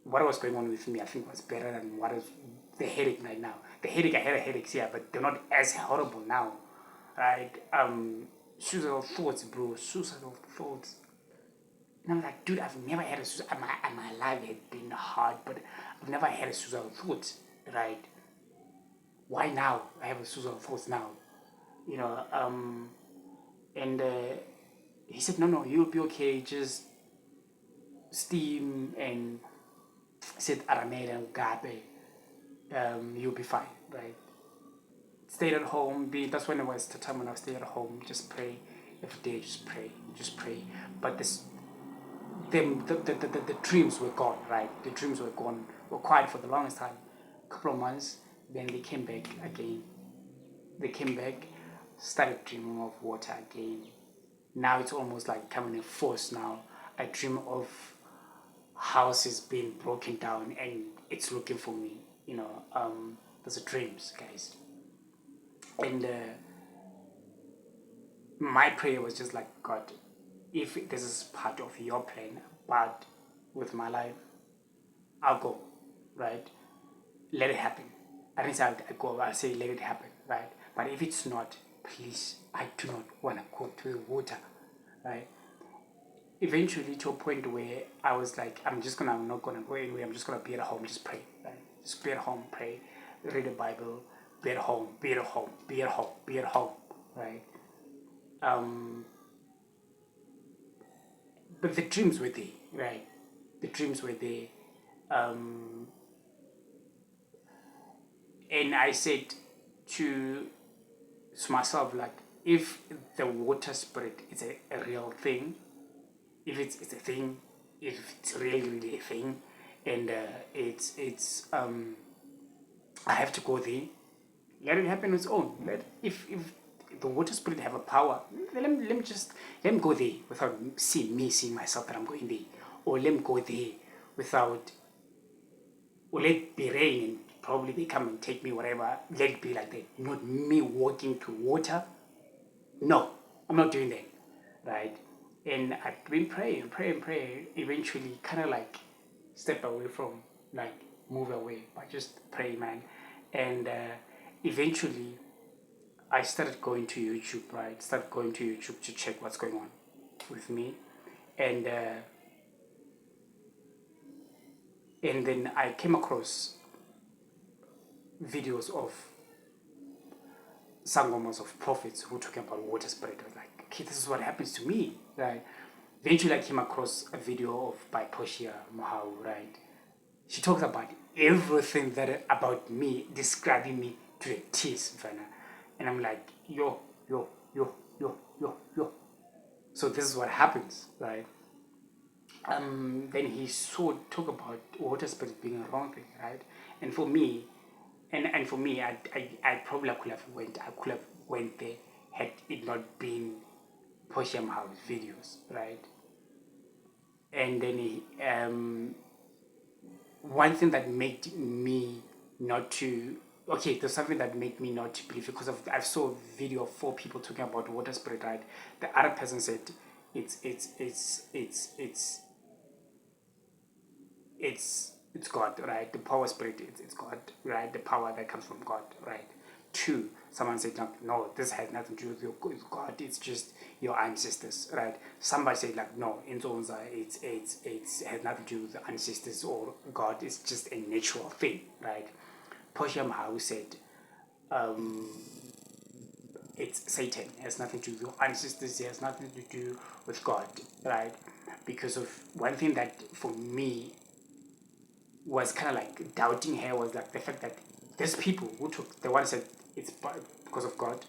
what was going on with me, I think, was better than what is the headache right now. The headache, I had a headache here, but they're not as horrible now, right? Suicidal thoughts, bro, suicidal thoughts. And I'm like, dude, I've never had a suicide. My life had been hard, but I've never had a suicidal thought, right? Why now? I have a suicidal thoughts now, you know. And he said, no, no, you'll be okay. Just steam and said aramela and gabe. You'll be fine, right? Stayed at home. That's when it was the time when I stayed at home. Just pray every day. Just pray. But the dreams were gone, right? The dreams were gone, were quiet for the longest time, a couple of months. Then they came back again. They came back, started dreaming of water again. Now it's almost like coming in force now. I dream of houses being broken down and it's looking for me. You know, those are dreams, guys. And my prayer was just like, God, if this is part of your plan, but with my life, I'll go, right? Let it happen. I didn't say I go, I say let it happen, right? But if it's not, please, I do not want to go to the water, right? Eventually, to a point where I was like, I'm not gonna go anywhere. I'm just gonna be at home, just pray, right? Just be at home, pray, read the Bible, be at home, be at home, be at home, be at home, right? Um, but the dreams were there, right? The dreams were there. Um, And I said to myself, like, if the water spirit is a real thing, if it's a thing, if it's really a thing, and it's I have to go there, let it happen on its own. If the water spirit have a power, let me go there without seeing myself that I'm going there, or let me go there without, or let it be rain and probably they come and take me, whatever. Let it be like that. Not me walking to water. No, I'm not doing that, right? And I've been praying, eventually kind of like step away from, like, move away, but just pray, man. And eventually I started going to YouTube, right? Started going to YouTube to check what's going on with me. And then I came across videos of sangomas of prophets who talking about water spirit. I was like, okay, this is what happens to me, right? Eventually I came across a video of by Portia, Mohau, right? She talks about everything that about me, describing me to the T's, and I'm like, yo. So this is what happens, right? Then he talk about water spirit being a wrong thing, right? And for me, I probably could have went there had it not been Portia House videos, right? And then one thing that made me not to, okay, there's something that made me not to believe, because of I saw a video of 4 people talking about water spirit, right? The other person said it's God, right? The power spirit, it's God, right? The power that comes from God, right? 2, someone said, no, this has nothing to do with God, it's just your ancestors, right? Somebody said, like, no, in Zonza, it's has nothing to do with the ancestors or God, it's just a natural thing, right? Portia Mahau said, it's Satan, it has nothing to do with ancestors, it has nothing to do with God, right? Because of one thing that for me was kind of like doubting her was like the fact that there's people who took, the one said it's because of God,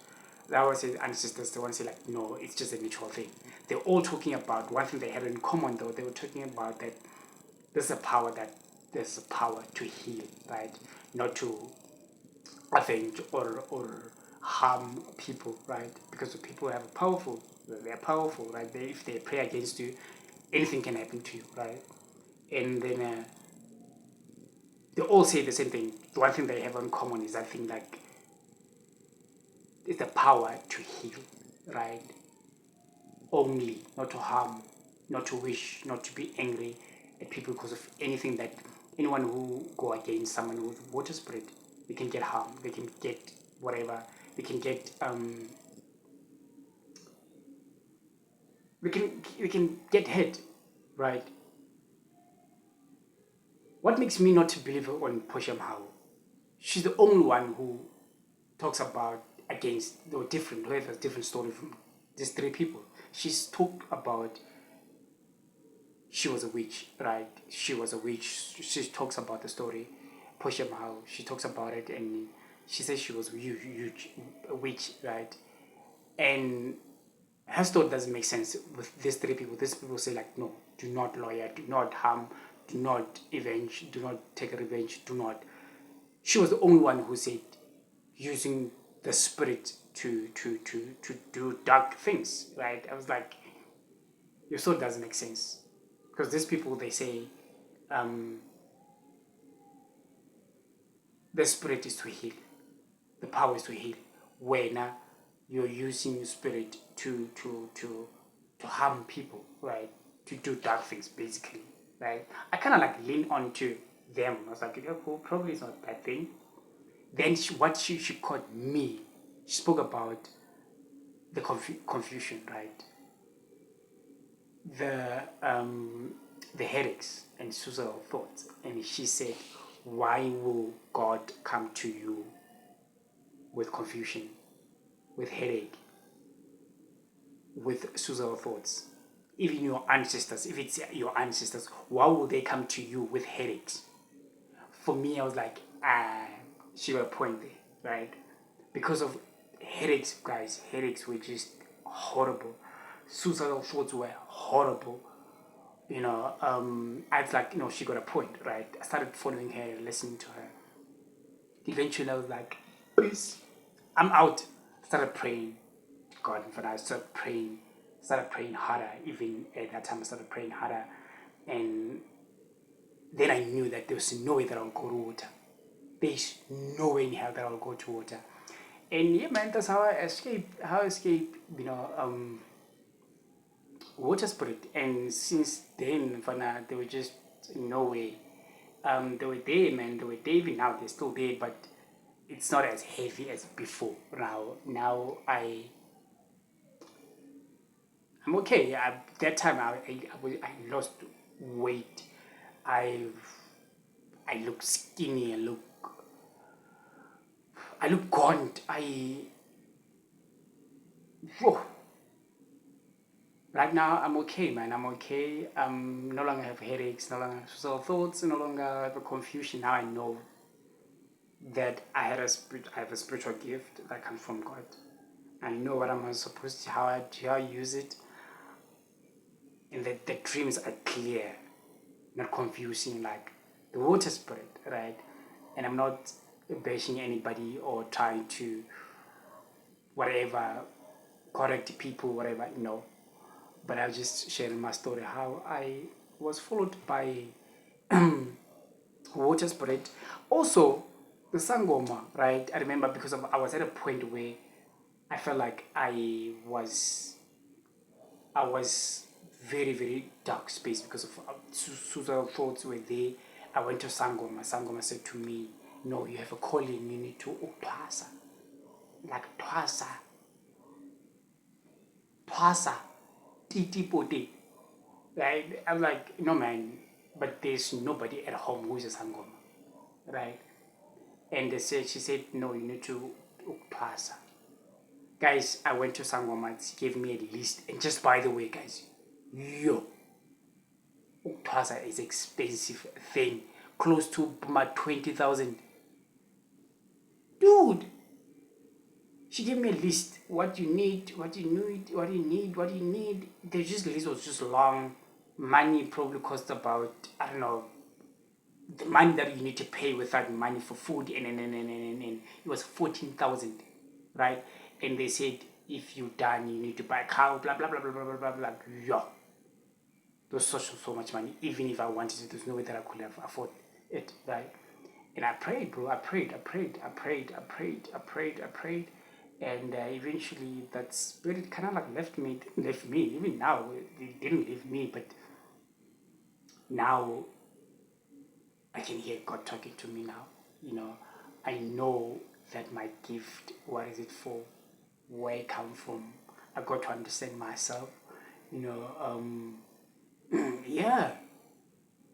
the other said ancestors, the one said, like, no, it's just a natural thing. They're all talking about one thing they had in common, though. They were talking about that there's a power to heal, right? Not to avenge or harm people, right? Because people have they're powerful, right? If they pray against you, anything can happen to you, right? And then they all say the same thing. The one thing they have in common is that thing, like, it's the power to heal, right? Only, not to harm, not to wish, not to be angry at people because of anything. That anyone who go against someone with water spirit, they can get harm, they can get whatever, they can get we can get hit, right? What makes me not to believe on Portia Mahau? She's the only one who talks about against the different, who has a different story from these 3 people. She's talked about she was a witch, right? She was a witch. She talks about the story, Portia Mahau. She talks about it, and she says she was huge, a witch, right? And her story doesn't make sense with these 3 people. These people say, like, no, do not lawyer, do not harm, do not avenge, do not take revenge, do not. She was the only one who said using the spirit to do dark things, right? I was like, your story doesn't make sense, because these people, they say the spirit is to heal, the power is to heal. When you're using your spirit to harm people, right? To do dark things, basically, right? I kind of like lean onto them. I was like, yeah, well, probably it's not a bad thing. Then she called me. She spoke about the confusion, right? The headaches and suicidal thoughts, and she said, "Why will God come to you with confusion, with headache, with suicidal thoughts? Even your ancestors, if it's your ancestors, why will they come to you with headaches?" For me, I was like, she got a point there, right? Because of headaches, guys. Headaches were just horrible. Suicidal thoughts were horrible. I was like, she got a point, right? I started following her, listening to her. Eventually, I was like, please, I'm out. Started praying to God, and I started praying harder. Even at that time, I started praying harder, and then I knew that there was no way that I'll go to water. There's no way in hell that I'll go to water. And yeah, man, that's how I escaped. Water spirit. And since then, there were just no way. They were there, man. They were there. Even now, they're still there, but it's not as heavy as before. Now I'm okay. That time I lost weight. I I look skinny. I look gaunt. Whoa. Right now I'm okay, man. I'm okay. No longer have headaches. No longer have suicidal thoughts. No longer have a confusion. Now I know that I have a spiritual gift that comes from God. I know what I'm supposed to, how I use it, and that the dreams are clear, not confusing like the water spirit, right? And I'm not bashing anybody or trying to whatever correct people, whatever, But I'll just share my story how I was followed by water spirit. Also, the sangoma, right? I remember because I was at a point where I felt like I was very, very dark space because of suicidal thoughts were there. I went to Sangoma. Sangoma said to me, no, you have a calling, you need to twasa. Like twasa, titi pote. Right? I'm like, no man, but there's nobody at home who's a Sangoma. Right? And she said, no, you need to twasa. Guys, I went to Sangoma, she gave me a list. And just by the way, guys, Portia is expensive thing, close to my 20,000. Dude, she gave me a list. What you need. The list was just long. Money probably cost about, I don't know, the money that you need to pay without money for food, and it was 14,000, right? And they said if you done, you need to buy a cow, blah blah blah blah blah blah blah blah. Yeah. There was so much money. Even if I wanted it, there's no way that I could have afford it, right? And I prayed, bro. I prayed. And eventually that spirit kind of like left me. It didn't leave me. Even now, it didn't leave me. But now I can hear God talking to me now. I know that my gift, what is it for? Where it come from? I got to understand myself. Yeah.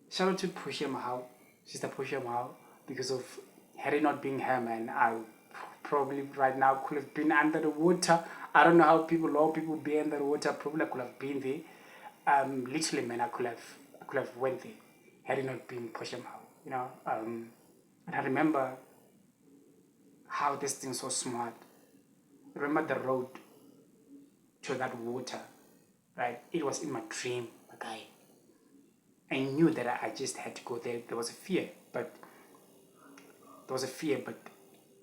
Shout out to Portia Mohau, Sister Portia Mohau, because of had it not been her, man, I probably right now could have been under the water. I don't know how all people be under the water. Probably I could have been there. Literally, man, I could have went there had it not been Portia Mohau. And I remember how this thing so smart. Remember the road to that water, right? It was in my dream, my guy. I knew that I just had to go there. There was a fear, but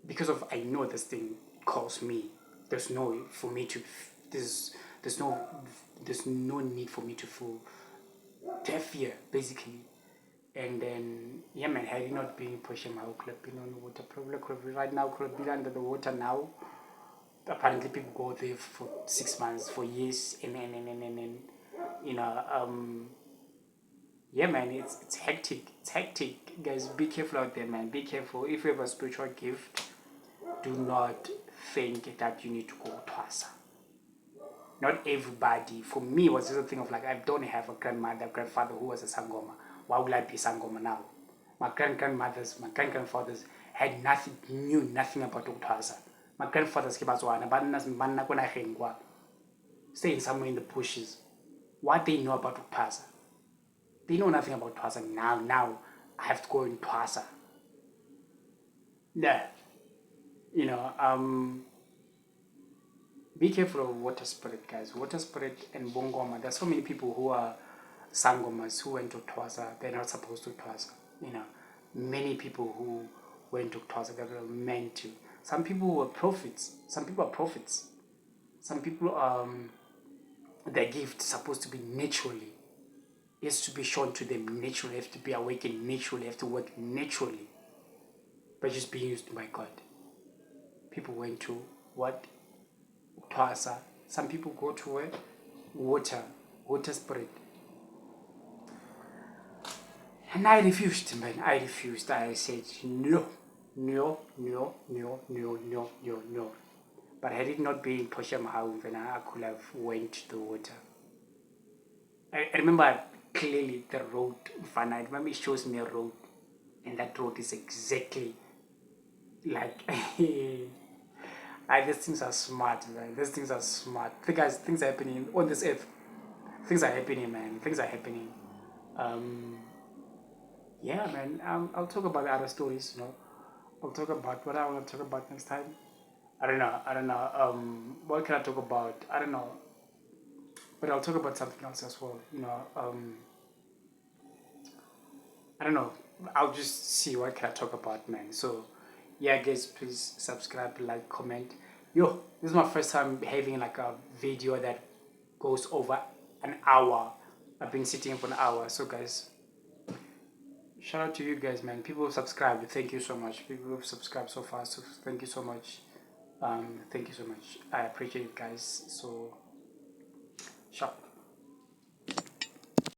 because of I know this thing calls me. There's no for me to. There's no need for me to feel to have fear, basically. And then yeah, man, had it not been pushing, I could have been on the water. Probably could have been right now. Could have been under the water now. Apparently, people go there for 6 months, for years, and you know. Yeah, man, it's hectic. It's hectic. Guys, be careful out there, man. Be careful. If you have a spiritual gift, do not think that you need to go to Asa. Not everybody. For me, it was just a thing of like, I don't have a grandfather who was a Sangoma. Why would I be Sangoma now? My grandmothers, my grandfathers knew nothing about Utasa. My grandfathers came out staying somewhere in the bushes. What they know about Utasa? They know nothing about Twasa now. I have to go in Twasa. Yeah, you know, be careful of water spirit, guys. Water spirit and bongoma. There's so many people who are sangomas who went to Twaza. They're not supposed to Twaza. You know, many people who went to Twaza that were meant to. Some people were prophets. Some people are prophets. Some people, their gift is supposed to be naturally. It has to be shown to them naturally. Have to be awakened naturally. Have to work naturally. But just being used by God. People went to what? Twasa. Some people go to where? Water spirit. And I refused, man. I refused. I said, no, no, no, no, no, no, no, no. But had it not been Portia Mohau, then I could have went to the water. I remember clearly the road. Fun. I remember it shows me a road. And that road is exactly like... these things are smart, man. These things are smart. Guys, things are happening on this earth. Things are happening, man. Things are happening. Yeah, man. I'll talk about other stories. I'll talk about what I want to talk about next time. I don't know. I don't know. What can I talk about? I don't know. But I'll talk about something else as well. I don't know. I'll just see what can I talk about, man. So, yeah, guys, please subscribe, like, comment. Yo, this is my first time having like a video that goes over an hour. I've been sitting for an hour. So, guys, shout out to you guys, man. People who subscribed, thank you so much. People who have subscribed so far, so thank you so much. Thank you so much. I appreciate it, guys. So, sharp.